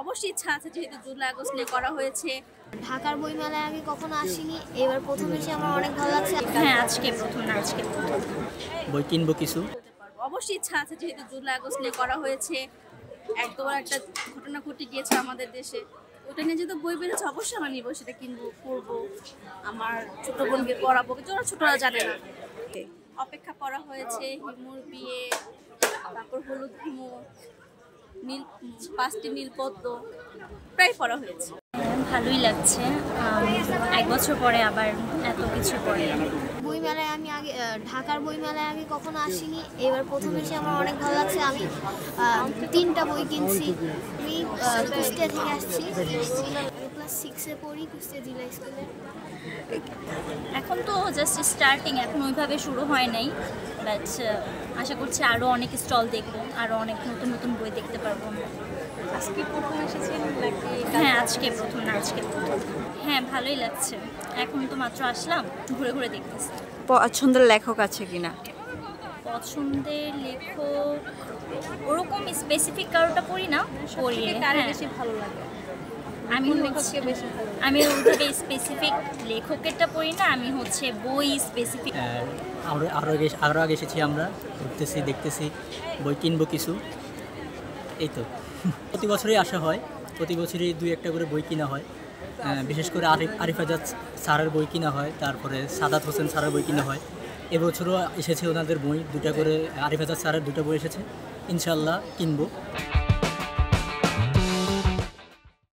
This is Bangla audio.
অবশ্যই ইচ্ছা আছে, যেহেতু জুলাই আগস্ট নিয়ে করা হয়েছে। ঢাকার বইমেলায় আগে কখনো আসিনি, এবার প্রথম এসে আমার অনেক ভালো লাগছে। হ্যাঁ, আজকে প্রথম। বই কিনবো কিছু। অবশ্যই ইচ্ছা আছে, যেহেতু জুলাই আগস্ট নিয়ে করা হয়েছে। একদম একটা ঘটনা ঘটে গিয়েছে আমাদের দেশে, ওটা নিয়ে যেহেতু বই বেরোচ্ছে অবশ্যই আমরা নিবো, সেটা কিনবো, পড়বো, আমার ছোট বোনকে পড়াবো, কিন্তু ওরা ছোটরা জানে না। অপেক্ষা করা হয়েছে, হিমুর বিয়ে, তারপর হলুদ হিমু, নীল, 5টি নীলপদ্ম, প্রায় পড়া হয়েছে। ভালোই লাগছে, 1 বছর পরে আবার এত কিছু পরে। বইমেলায় আমি আগে ঢাকার বইমেলায় আগে কখনো আসিনি, এবার প্রথম এসে আমার অনেক ভালো লাগছে। আমি 3টা বই কিনছি। আমি কুষ্টিয়া থেকে আসছি, ক্লাস 6-এ পড়ি, কুষ্টিয়া জিলা স্কুলে। এখন তো জাস্ট স্টার্টিং, এখন ওইভাবে শুরু হয় নাই, বাট আশা করছি আরও অনেক স্টল দেখবো, আরও অনেক নতুন নতুন বই দেখতে পারবো আমরা। আজকে প্রথম এসেছেন নাকি? হ্যাঁ, আজকে প্রথম। হ্যাঁ, ভালোই লাগছে, এখন তো মাত্র আসলাম, ঘুরে ঘুরে দেখতেছি। পছন্দের লেখক আছে কিনা? পছন্দের লেখক ওরকম স্পেসিফিক কারোটা পড়ি না, পড়ি। হ্যাঁ, বেশি ভালো লাগে? আমি ওইভাবে স্পেসিফিক লেখকেরটা পড়ি না, আমি বই স্পেসিফিক। আরও আগে এসেছি আমরা, ঘুরতেছি, দেখতেছি, বই কিনবো কিছু, এই তো। প্রতি বছরই আসা হয়, প্রতি বছরই 2-1টা করে বই কিনা হয়। বিশেষ করে আরিফ আজাদ স্যারের বই কিনা হয়, তারপরে সাদাত হোসেন স্যারের বই কিনা হয়। এবছরও এসেছে ওনাদের বই 2টা করে, আরিফ আজাদ স্যারের 2টা বই এসেছে, ইনশাল্লাহ কিনবো।